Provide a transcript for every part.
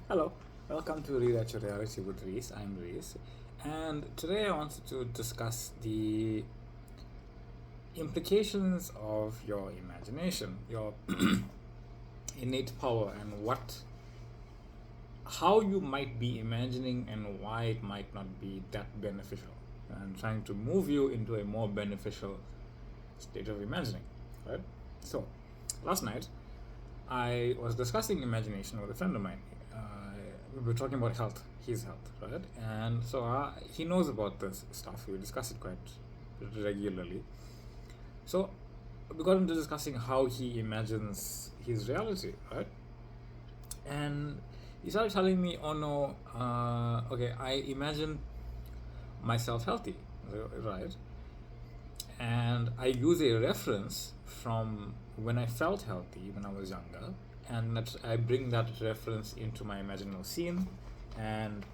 Hello, welcome to Rewrite Your Reality with Reese. I'm Reese, and today I wanted to discuss the implications of your imagination, your innate power, and how you might be imagining and why it might not be that beneficial. I'm trying to move you into a more beneficial state of imagining, right? So, last night I was discussing imagination with a friend of mine. We were talking about his health, right? And so he knows about this stuff. We discuss it quite regularly. So we got into discussing how he imagines his reality, right? And he started telling me, "Oh no, okay, I imagine myself healthy, right? And I use a reference from when I felt healthy when I was younger, and I bring that reference into my imaginal scene, and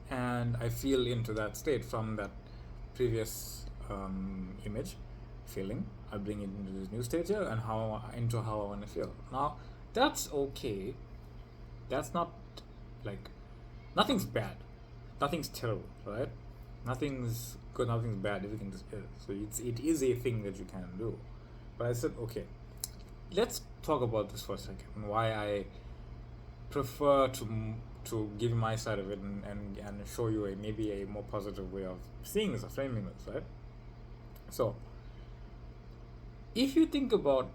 and I feel into that state from that previous image, feeling. I bring it into this new state here, and how I want to feel. Now, that's okay. That's not like nothing's bad, nothing's terrible, right? Nothing's good, nothing's bad. Everything just is. So it is a thing that you can do. But I said, okay, let's talk about this for a second. And why I prefer to give my side of it and show you maybe a more positive way of seeing this or framing this, right? So, if you think about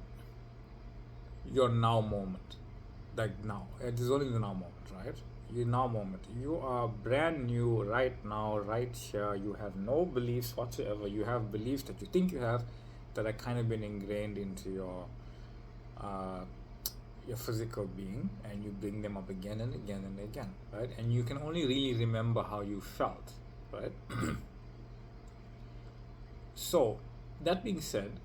your now moment, like now, it is only the now moment, right? Your now moment, you are brand new right now, right here. You have no beliefs whatsoever. You have beliefs that you think you have that are kind of been ingrained into your physical being, and you bring them up again and again and again, right? And you can only really remember how you felt, right? So, that being said,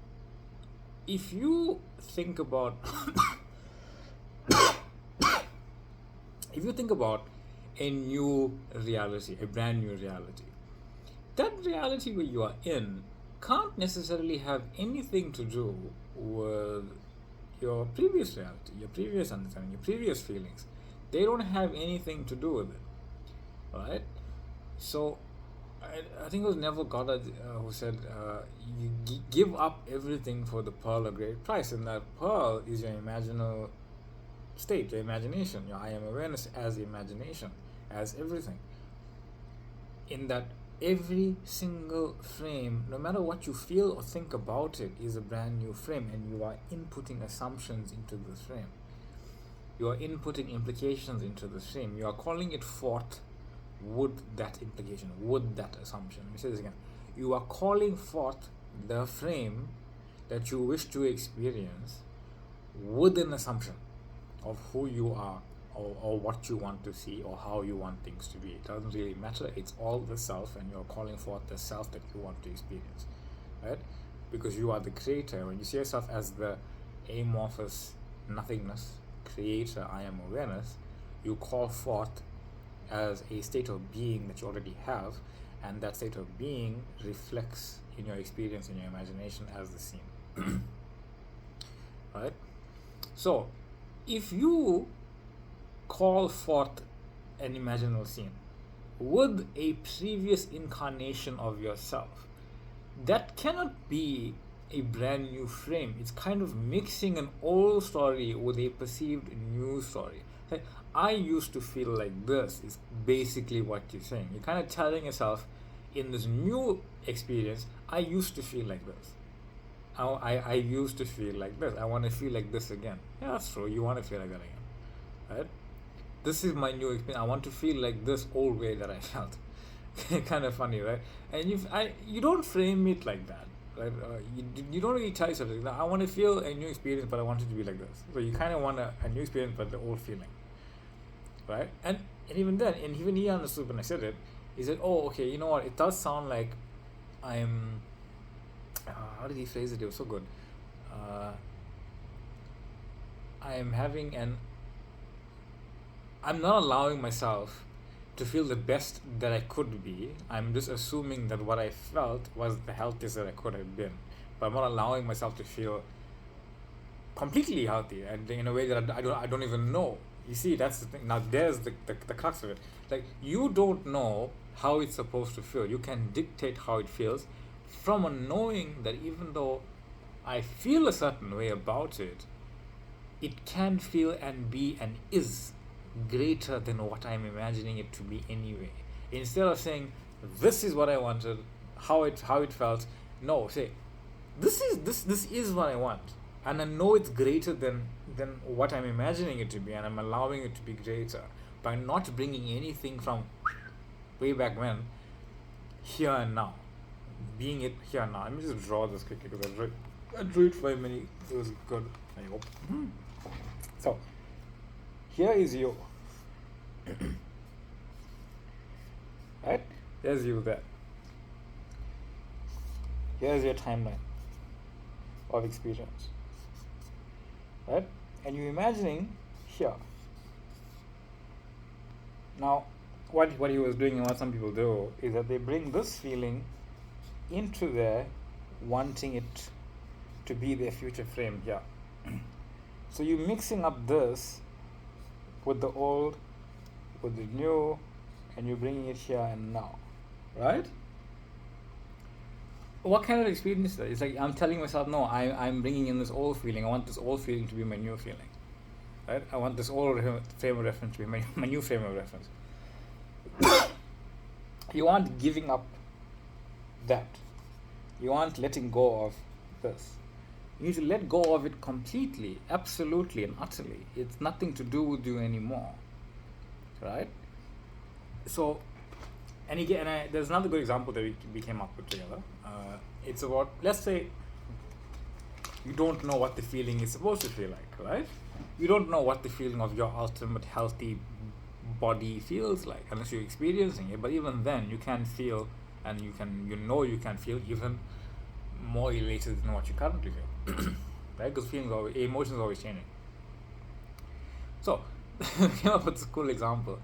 if you think about if you think about a new reality, a brand new reality, that reality where you are in can't necessarily have anything to do with your previous reality, your previous understanding, your previous feelings. They don't have anything to do with it, right? So, I think it was Neville Goddard who said, "You give up everything for the pearl of great price," and that pearl is your imaginal state, your imagination, your I am awareness as imagination, as everything. In that every single frame, no matter what you feel or think about it, is a brand new frame, and you are inputting assumptions into this frame. You are inputting implications into this frame. You are calling it forth with that implication, with that assumption. Let me say this again. You are calling forth the frame that you wish to experience with an assumption of who you are, or what you want to see, or how you want things to be. It doesn't really matter. It's all the self, and you're calling forth the self that you want to experience, right? Because you are the creator. When you see yourself as the amorphous nothingness, creator, I am awareness, you call forth as a state of being that you already have, and that state of being reflects in your experience, in your imagination as the scene. Right? So, if you call forth an imaginal scene with a previous incarnation of yourself, that cannot be a brand new frame. It's kind of mixing an old story with a perceived new story. Like, I used to feel like this is basically what you're saying. You're kind of telling yourself in this new experience, I used to feel like this. I used to feel like this. I want to feel like this again. Yeah, that's true. You want to feel like that again, right? This is my new experience. I want to feel like this old way that I felt. Kind of funny, right? And you don't frame it like that, right? You don't really tell yourself like, I want to feel a new experience, but I want it to be like this. So you kind of want a new experience, but the old feeling, right? And even then, and even he understood when I said it. He said, "Oh, okay. You know what? It does sound like I'm." How did he phrase it? It was so good. I am having an. I'm not allowing myself to feel the best that I could be. I'm just assuming that what I felt was the healthiest that I could have been, but I'm not allowing myself to feel completely healthy, and in a way that I don't even know You see, that's the thing. Now, there's the crux of it. Like, you don't know how it's supposed to feel. You can dictate how it feels from a knowing that even though I feel a certain way about it, it can feel and be and is greater than what I'm imagining it to be anyway. Instead of saying, this is what I wanted, how it felt, no, say, this is what I want, and I know it's greater than what I'm imagining it to be, and I'm allowing it to be greater by not bringing anything from way back when here and now, being it here and now. Let me just draw this quickly because I drew it for a minute. It was good. I hope. So here is you. Right? There's you there. Here's your timeline of experience. Right? And you're imagining here. Now, what he was doing and what some people do is that they bring this feeling into there, wanting it to be their future frame here. So you're mixing up this with the old, with the new, and you're bringing it here and now, right? What kind of experience is that? It's like I'm telling myself, no, I'm bringing in this old feeling. I want this old feeling to be my new feeling, right? I want this old frame of reference to be my new frame of reference. You aren't giving up that. You aren't letting go of this. You need to let go of it completely, absolutely and utterly. It's nothing to do with you anymore, right? So, and again, there's another good example that we came up with together. It's about, let's say, you don't know what the feeling is supposed to feel like, right? You don't know what the feeling of your ultimate healthy body feels like unless you're experiencing it. But even then, you can feel, and you can feel even more elated than what you currently feel, right? Because emotions are always changing. So, I came up with this cool example.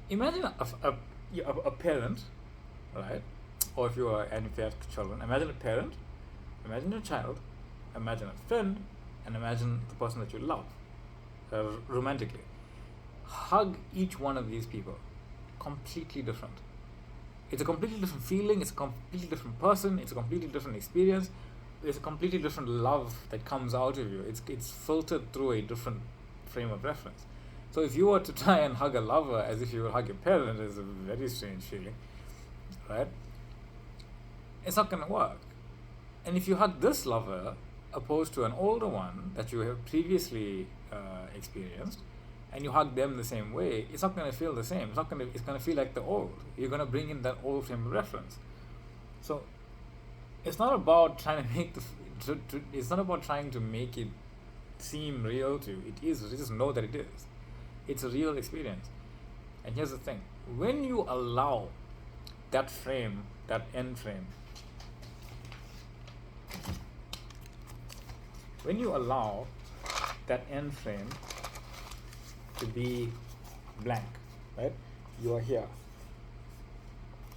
Imagine a parent, right? Or if you have children, imagine a parent, imagine a child, imagine a friend, and imagine the person that you love, romantically. Hug each one of these people. Completely different. It's a completely different feeling. It's a completely different person. It's a completely different experience. There's a completely different love that comes out of you. It's filtered through a different frame of reference. So if you were to try and hug a lover as if you would hug your parent, it's a very strange feeling, right? It's not going to work. And if you hug this lover opposed to an older one that you have previously experienced, and you hug them the same way, it's not going to feel the same. It's going to feel like the old. You're going to bring in that old frame of reference. So it's not about trying to make it's not about trying to make it seem real to you. It is. You just know that it is. It's a real experience. And here's the thing. When you allow that frame, that end frame, when you allow that end frame to be blank, right? You are here.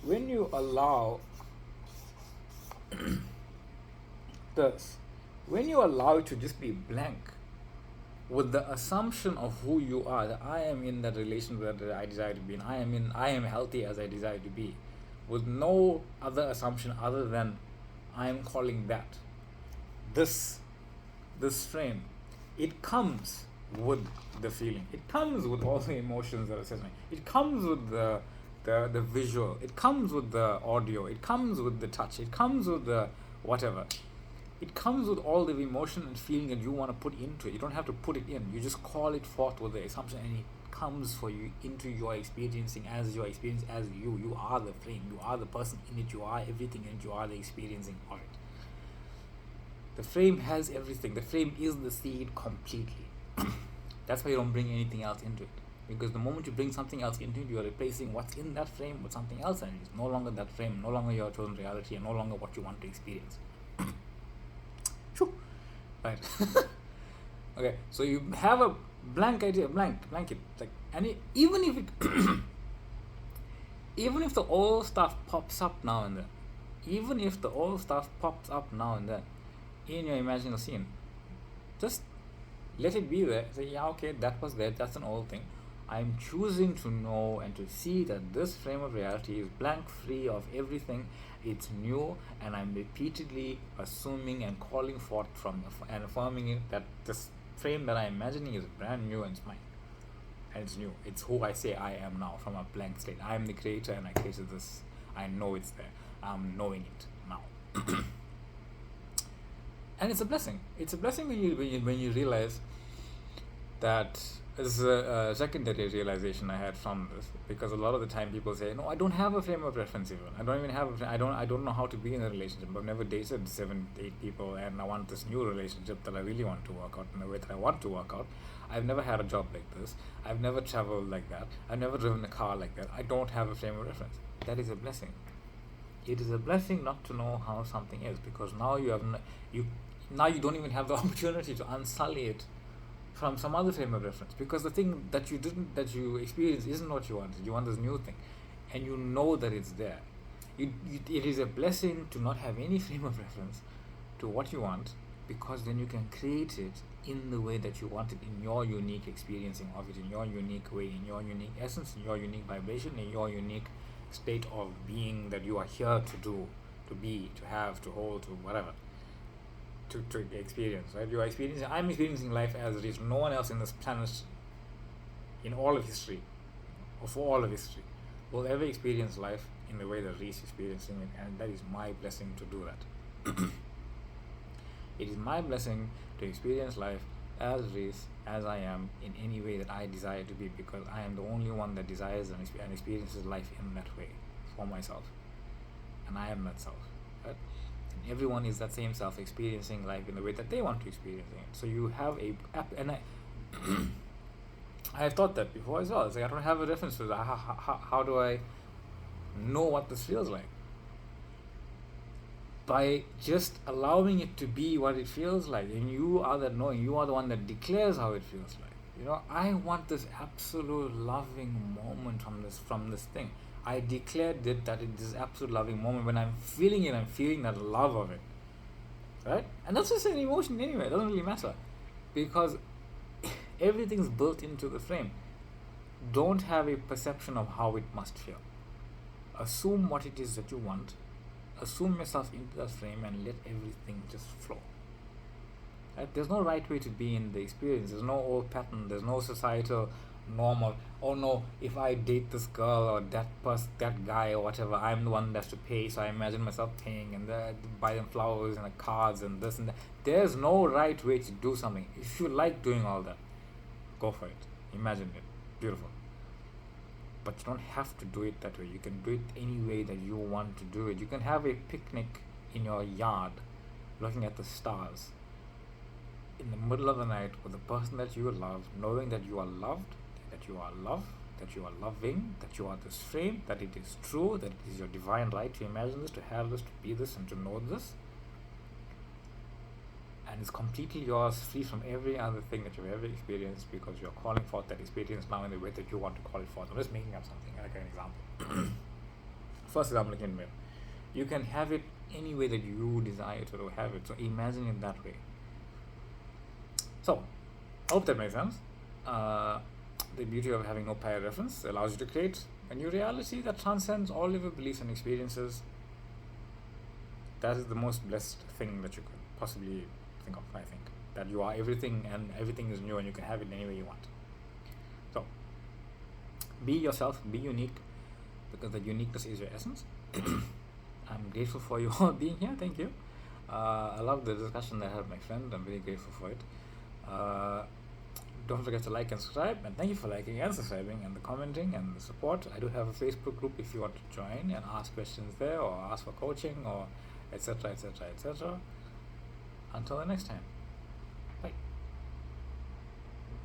When you allow this, when you allow it to just be blank, with the assumption of who you are, that I am in that relationship that I desire to be in, I am healthy as I desire to be, with no other assumption other than I am calling that this frame. It comes with the feeling. It comes with all the emotions that are sitting. It comes with the visual. It comes with the audio. It comes with the touch. It comes with the whatever. It comes with all the emotion and feeling that you want to put into it. You don't have to put it in. You just call it forth with the assumption, and it comes for you into your experiencing as your experience as you. You are the frame. You are the person in it. You are everything in it. You are the experiencing of it. The frame has everything. The frame is the seed completely. That's why you don't bring anything else into it. Because the moment you bring something else into it, you are replacing what's in that frame with something else, and it's no longer that frame, no longer your chosen reality, and no longer what you want to experience. Right. Okay, so you have a blank idea, blanket, like, and even if it even if the old stuff pops up now and then, in your imaginal scene, just Let it be there. Say, yeah, okay, that was there. That's an old thing. I'm choosing to know and to see that this frame of reality is blank, free of everything. It's new, and I'm repeatedly assuming and calling forth from and affirming it that this frame that I'm imagining is brand new and it's mine. And it's new. It's who I say I am now from a blank slate. I am the creator and I created this. I know it's there. I'm knowing it now. And it's a blessing. It's a blessing when you realize that. This is a secondary realization I had from this, because a lot of the time people say, no, I don't have a frame of reference even. I don't even have I don't know how to be in a relationship. I've never dated 7, 8 people, and I want this new relationship that I really want to work out in the way that I want to work out. I've never had a job like this. I've never traveled like that. I've never driven a car like that. I don't have a frame of reference. That is a blessing. It is a blessing not to know how something is, because now you don't even have the opportunity to unsully it from some other frame of reference, because the thing that you experience isn't what you want. You want this new thing, and you know that it's there. It is a blessing to not have any frame of reference to what you want, because then you can create it in the way that you want it, in your unique experiencing of it, in your unique way, in your unique essence, in your unique vibration, in your unique state of being that you are here to do, to be, to have, to hold, to whatever. To experience, right? I'm experiencing life as it is. No one else in this planet, in all of history, or for all of history, will ever experience life in the way that Reese is experiencing it, and that is my blessing to do that. It is my blessing to experience life as Reese, as I am, in any way that I desire to be, because I am the only one that desires and experiences life in that way for myself, and I am that self, right? Everyone is that same self experiencing life in the way that they want to experience it. So you have and I have thought that before as well. It's like I don't have a reference to that. How do I know what this feels like? By just allowing it to be what it feels like, and you are that knowing. You are the one that declares how it feels like. I want this absolute loving moment from this thing. I declared it that it is absolute loving moment. When I'm feeling it, I'm feeling that love of it, right? And that's just an emotion anyway. It doesn't really matter, because everything's built into the frame. Don't have a perception of how it must feel. Assume what it is that you want. Assume yourself into that frame and let everything just flow. Right? There's no right way to be in the experience. There's no old pattern. There's no societal normal. Oh no, if I date this girl or that guy or whatever, I'm the one that has to pay. So I imagine myself paying and buy them flowers and cards and this and that. There's no right way to do something. If you like doing all that, go for it. Imagine it. Beautiful. But you don't have to do it that way. You can do it any way that you want to do it. You can have a picnic in your yard looking at the stars in the middle of the night with the person that you love, knowing that you are loved, that you are loved, that you are loving, that you are this frame, that it is true, that it is your divine right to imagine this, to have this, to be this, and to know this. And it's completely yours, free from every other thing that you've ever experienced, because you're calling forth that experience now in the way that you want to call it forth. I'm just making up something, like an example. First example again, you can have it any way that you desire to have it. So imagine it that way. So, I hope that makes sense. The beauty of having no prior reference allows you to create a new reality that transcends all of your beliefs and experiences. That is the most blessed thing that you could possibly think of, I think. That you are everything and everything is new and you can have it any way you want. So, be yourself, be unique, because the uniqueness is your essence. I'm grateful for you all being here. Thank you. I love the discussion that I had with my friend. I'm very grateful for it. Don't forget to like and subscribe, and thank you for liking and subscribing and the commenting and the support. I do have a Facebook group if you want to join and ask questions there, or ask for coaching, or etc. Until the next time.